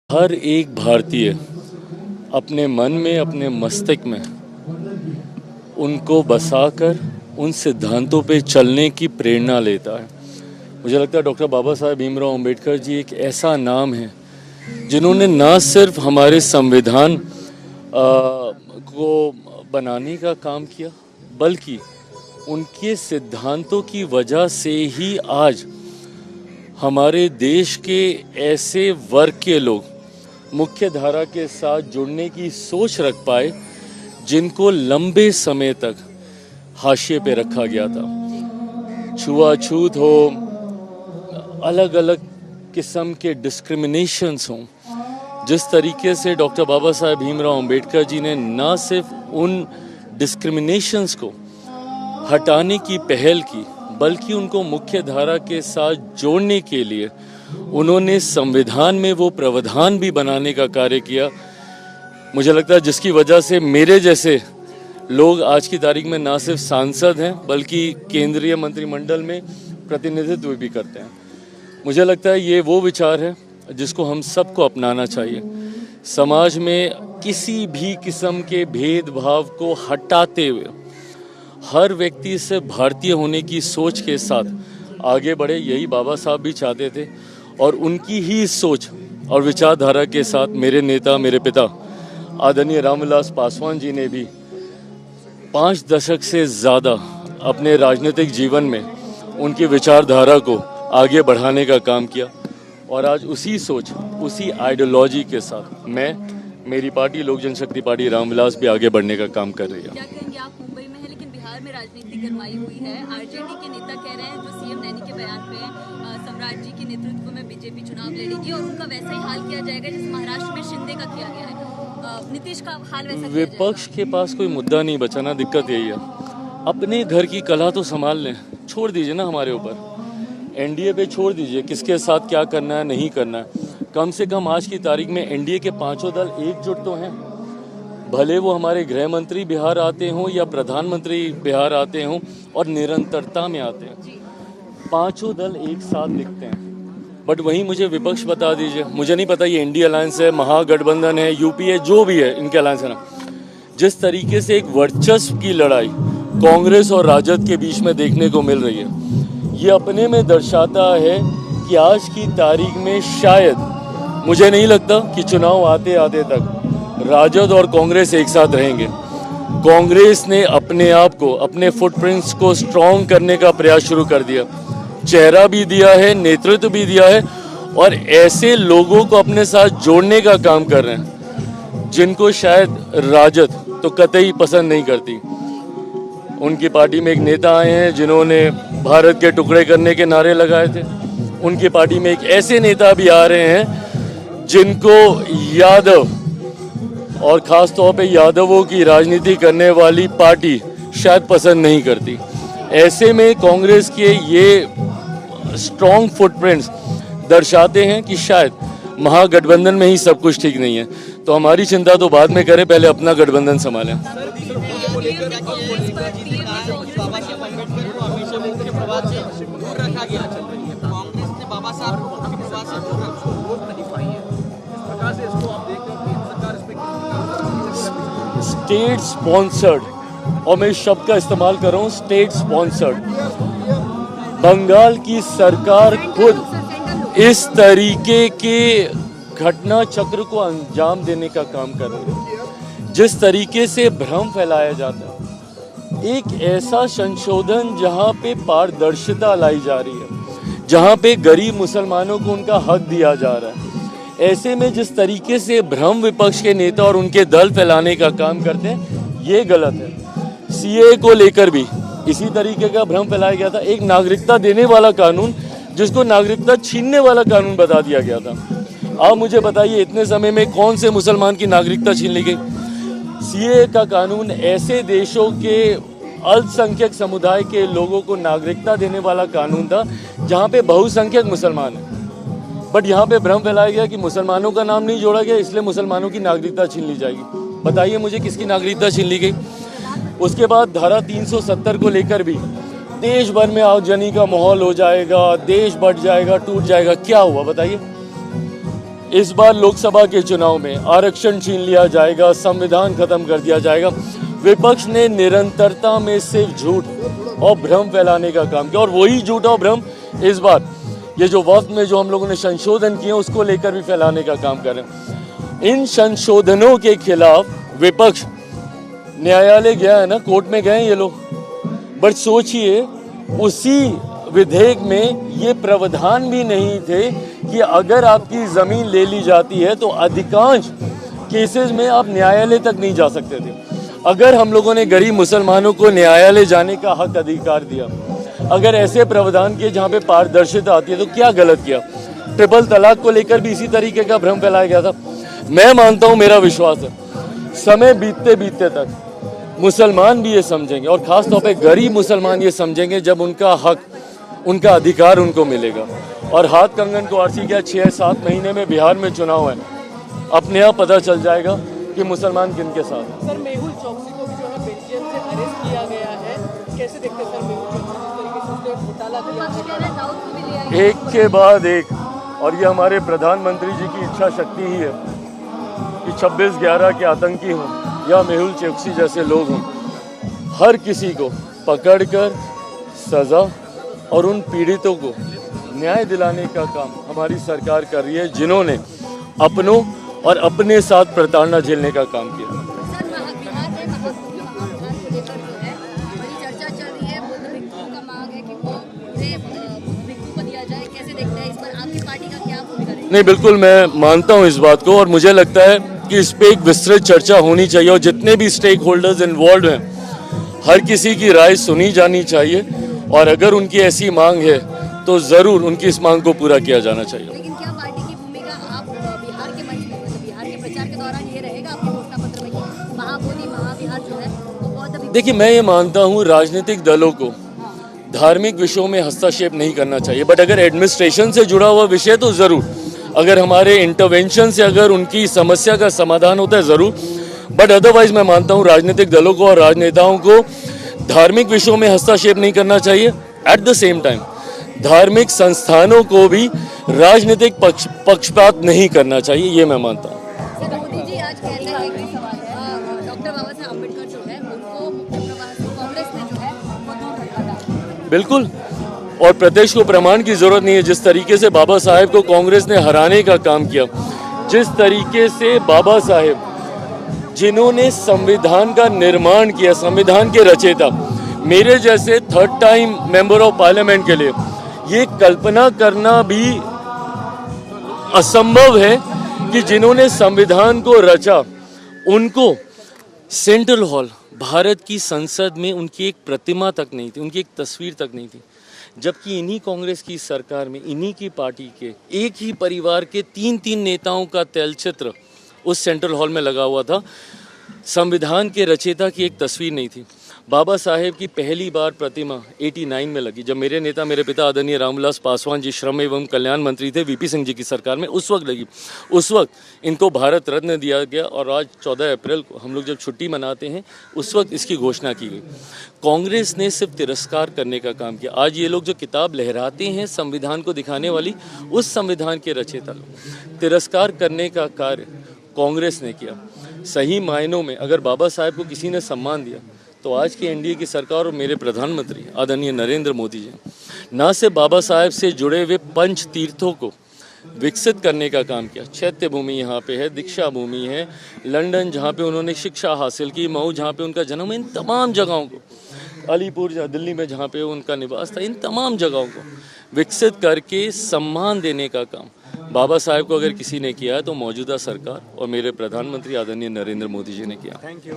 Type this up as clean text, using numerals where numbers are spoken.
हर एक भारतीय अपने मन में, अपने मस्तिष्क में उनको बसाकर उन सिद्धांतों पे चलने की प्रेरणा लेता है। मुझे लगता है डॉक्टर बाबा साहेब भीमराव अंबेडकर जी एक ऐसा नाम है जिन्होंने न सिर्फ हमारे संविधान को बनाने का काम किया, बल्कि उनके सिद्धांतों की वजह से ही आज हमारे देश के ऐसे वर्ग के लोग मुख्य धारा के साथ जुड़ने की सोच रख पाए जिनको लंबे समय तक हाशिए पे रखा गया था। छुआछूत हो, अलग अलग किस्म के डिस्क्रिमिनेशंस हों, जिस तरीके से डॉक्टर बाबा साहेब भीमराव अंबेडकर जी ने न सिर्फ उन डिस्क्रिमिनेशंस को हटाने की पहल की, बल्कि उनको मुख्य धारा के साथ जोड़ने के लिए उन्होंने संविधान में वो प्रावधान भी बनाने का कार्य किया। मुझे लगता है जिसकी वजह से मेरे जैसे लोग आज की तारीख में ना सिर्फ सांसद हैं बल्कि केंद्रीय मंत्रिमंडल में प्रतिनिधित्व भी करते हैं। मुझे लगता है ये वो विचार है जिसको हम सबको अपनाना चाहिए। समाज में किसी भी किस्म के भेदभाव को हटाते हुए हर व्यक्ति से भारतीय होने की सोच के साथ आगे बढ़े, यही बाबा साहब भी चाहते थे। और उनकी ही सोच और विचारधारा के साथ मेरे नेता, मेरे पिता आदरणीय रामविलास पासवान जी ने भी 5 दशक से ज़्यादा अपने राजनीतिक जीवन में उनकी विचारधारा को आगे बढ़ाने का काम किया। और आज उसी सोच, उसी आइडियोलॉजी के साथ मेरी पार्टी लोक जनशक्ति पार्टी रामविलास भी आगे बढ़ने का काम कर रही है। क्या कहेंगे आप? मुंबई में है लेकिन बिहार में राजनीति गरमाई हुई है। आरजेडी के नेता कह रहे हैं, जो सीएम नैनी के बयान पे सम्राट जी के नेतृत्व में बीजेपी चुनाव लड़ेगी और उनका वैसा ही हाल किया जाएगा जैसे महाराष्ट्र में शिंदे का किया गया है। नीतीश का हाल वैसा किया विपक्ष के पास कोई मुद्दा नहीं बचा ना, दिक्कत यही है। अपने घर की कला तो संभाल लें, छोड़ दीजिए ना हमारे ऊपर। एनडीए पे छोड़ दीजिए किसके साथ क्या करना है, नहीं करना है। कम से कम आज की तारीख में एनडीए के 5 दल एकजुट तो हैं। भले वो हमारे गृह मंत्री बिहार आते हों या प्रधानमंत्री बिहार आते हों और निरंतरता में आते हैं, 5 दल एक साथ दिखते हैं। बट वहीं मुझे विपक्ष बता दीजिए, मुझे नहीं पता ये इंडी अलायंस है, महागठबंधन है, यूपीए, जो भी है इनके अलायंस है ना, जिस तरीके से एक वर्चस्व की लड़ाई कांग्रेस और राजद के बीच में देखने को मिल रही है, ये अपने में दर्शाता है कि आज की तारीख में शायद, मुझे नहीं लगता कि चुनाव आते आते तक राजद और कांग्रेस एक साथ रहेंगे। कांग्रेस ने अपने आप को, अपने फुटप्रिंट्स को स्ट्रॉन्ग करने का प्रयास शुरू कर दिया, चेहरा भी दिया है, नेतृत्व भी दिया है और ऐसे लोगों को अपने साथ जोड़ने का काम कर रहे हैं जिनको शायद राजद तो कतई पसंद नहीं करती। उनकी पार्टी में एक नेता आए हैं जिन्होंने भारत के टुकड़े करने के नारे लगाए थे। उनकी पार्टी में एक ऐसे नेता भी आ रहे हैं जिनको यादव और ख़ास तौर पे यादवों की राजनीति करने वाली पार्टी शायद पसंद नहीं करती। ऐसे में कांग्रेस के ये स्ट्रॉन्ग फुटप्रिंट्स दर्शाते हैं कि शायद महागठबंधन में ही सब कुछ ठीक नहीं है। तो हमारी चिंता तो बाद में करें, पहले अपना गठबंधन संभालें। स्टेट स्पॉन्सर्ड, और मैं इस शब्द का इस्तेमाल कर रहा हूँ, स्टेट स्पॉन्सर्ड। बंगाल की सरकार खुद इस तरीके के घटना चक्र को अंजाम देने का काम कर रही है। जिस तरीके से भ्रम फैलाया जाता है, एक ऐसा संशोधन जहां पे पारदर्शिता लाई जा रही है, जहां पे गरीब मुसलमानों को उनका हक दिया जा रहा है, ऐसे में जिस तरीके से भ्रम विपक्ष के नेता और उनके दल फैलाने का काम करते हैं, ये गलत है। सीए को लेकर भी इसी तरीके का भ्रम फैलाया गया था। एक नागरिकता देने वाला कानून जिसको नागरिकता छीनने वाला कानून बता दिया गया था। आप मुझे बताइए, इतने समय में कौन से मुसलमान की नागरिकता छीन ली गई? सीए का कानून ऐसे देशों के अल्पसंख्यक समुदाय के लोगों को नागरिकता देने वाला कानून था जहाँ पे बहुसंख्यक मुसलमान हैं। बट यहाँ पे भ्रम फैलाया गया कि मुसलमानों का नाम नहीं जोड़ा गया, इसलिए मुसलमानों की नागरिकता छीन ली जाएगी। बताइए मुझे, किसकी नागरिकता छीन ली गई? उसके बाद धारा 370 को लेकर भी देश भर में आगजनी का माहौल हो जाएगा, देश बढ़ जाएगा, टूट जाएगा। क्या हुआ बताइए? इस बार लोकसभा के चुनाव में आरक्षण छीन लिया जाएगा, संविधान खत्म कर दिया जाएगा। विपक्ष ने निरंतरता में सिर्फ झूठ और भ्रम फैलाने का काम किया और वही झूठ और भ्रम इस बार ये जो वक्त में जो हम लोगों ने संशोधन किए उसको लेकर भी फैलाने का काम कर रहे हैं। इन संशोधनों के खिलाफ विपक्ष न्यायालय गया है ना, कोर्ट में गए ये लोग, बट सोचिए उसी विधेयक में ये प्रावधान भी नहीं थे कि अगर आपकी जमीन ले ली जाती है तो अधिकांश केसेस में आप न्यायालय तक नहीं जा सकते थे। अगर हम लोगों ने गरीब मुसलमानों को न्यायालय जाने का हक अधिकार दिया, अगर ऐसे प्रावधान किए जहाँ पे पारदर्शिता आती है, तो क्या गलत किया। ट्रिपल तलाक को लेकर भी इसी तरीके का भ्रम फैलाया गया था। मैं मानता हूँ, मेरा विश्वास है, समय बीतते बीतते तक मुसलमान भी ये समझेंगे और ख़ास तौर पे गरीब मुसलमान ये समझेंगे जब उनका हक, उनका अधिकार उनको मिलेगा। और हाथ कंगन को आरसी क्या 6-7 महीने में बिहार में चुनाव है, अपने आप पता चल जाएगा कि मुसलमान किन के साथ हैं। सर, मेहुल चौकसी को भी जो है बेल्जियम से अरेस्ट किया गया है, कैसे देखते हैं सर मेहुल चौकसी जिस तरीके से उसने घोटाला किया है? एक के बाद एक, और ये हमारे प्रधानमंत्री जी की इच्छा शक्ति ही है कि 26/11 के आतंकी हों या मेहुल चौकसी जैसे लोग हों, हर किसी को पकड़कर सज़ा और उन पीड़ितों को न्याय दिलाने का काम हमारी सरकार कर रही है, जिन्होंने अपनों और अपने साथ प्रताड़ना झेलने का काम किया। सर, बिहार में महाकुंभ को लेकर जो है बड़ी चर्चा चल रही है। बुद्ध भिक्षुओं का मांग है कि वो बुद्ध भिक्षु को दिया जाए, कैसे देखते हैं इस पर, आपकी पार्टी का क्या भूमिका रहेगी? नहीं, बिल्कुल मैं मानता हूँ इस बात को और मुझे लगता है कि इस पर एक विस्तृत चर्चा होनी चाहिए और जितने भी स्टेक होल्डर्स इन्वॉल्व हैं, हर किसी की राय सुनी जानी चाहिए और अगर उनकी ऐसी मांग है तो ज़रूर उनकी इस मांग को पूरा किया जाना चाहिए। लेकिन क्या पार्टी की भूमिका आप बिहार के मंच में, मतलब बिहार के प्रचार के दौरान ये रहेगा आपके घोषणा पत्र में कि महाबोधि महाबिहार जो है वो बहुत? देखिए, मैं ये मानता हूँ राजनीतिक दलों को धार्मिक विषयों में हस्तक्षेप नहीं करना चाहिए, बट अगर एडमिनिस्ट्रेशन से जुड़ा हुआ विषय तो ज़रूर, अगर हमारे इंटरवेंशन से अगर उनकी समस्या का समाधान होता है ज़रूर, बट अदरवाइज मैं मानता हूँ राजनीतिक दलों को और राजनेताओं को धार्मिक विषयों में हस्तक्षेप नहीं करना चाहिए। एट द सेम टाइम धार्मिक संस्थानों को भी राजनीतिक पक्षपात नहीं करना चाहिए, ये मैं मानता हूँ। मोदी जी आज कहते हैं कि डॉक्टर बाबा साहब अम्बेडकर जो है उनको मुख्य प्रवाह से कांग्रेस ने जो है वो दूर रखा था। बिल्कुल, और प्रत्यक्ष को प्रमाण की जरूरत नहीं है। जिस तरीके से बाबा साहेब को कांग्रेस ने हराने का काम किया, जिस तरीके से बाबा साहेब जिन्होंने संविधान का निर्माण किया, संविधान के रचयिता, मेरे जैसे 3rd time member of parliament के लिए ये कल्पना करना भी असंभव है कि जिन्होंने संविधान को रचा उनको सेंट्रल हॉल, भारत की संसद में उनकी एक प्रतिमा तक नहीं थी, उनकी एक तस्वीर तक नहीं थी, जबकि इन्हीं कांग्रेस की सरकार में इन्हीं की पार्टी के एक ही परिवार के 3 नेताओं का तैलचित्र उस सेंट्रल हॉल में लगा हुआ था। संविधान के रचयिता की एक तस्वीर नहीं थी। बाबा साहेब की पहली बार प्रतिमा 89 में लगी, जब मेरे नेता, मेरे पिता आदरणीय रामविलास पासवान जी श्रम एवं कल्याण मंत्री थे वीपी सिंह जी की सरकार में, उस वक्त लगी। उस वक्त इनको भारत रत्न दिया गया और आज 14 अप्रैल को हम लोग जब छुट्टी मनाते हैं उस वक्त इसकी घोषणा की गई। कांग्रेस ने सिर्फ तिरस्कार करने का काम किया। आज ये लोग जो किताब लहराते हैं संविधान को दिखाने वाली, उस संविधान के रचयिता लोग, तिरस्कार करने का कार्य कांग्रेस ने किया। सही मायनों में अगर बाबा साहेब को किसी ने सम्मान दिया तो आज की एनडीए की सरकार और मेरे प्रधानमंत्री आदरणीय नरेंद्र मोदी जी ना सिर्फ बाबा साहेब से जुड़े हुए पंच तीर्थों को विकसित करने का काम किया। चैत्य भूमि यहाँ पे है, दीक्षा भूमि है, लंदन जहाँ पे उन्होंने शिक्षा हासिल की, मऊ जहाँ पे उनका जन्म, इन तमाम जगहों को, अलीपुर दिल्ली में जहाँ पे उनका निवास था, इन तमाम जगहों को विकसित करके सम्मान देने का काम बाबा साहेब को अगर किसी ने किया है तो मौजूदा सरकार और मेरे प्रधानमंत्री आदरणीय नरेंद्र मोदी जी ने किया। Thank you.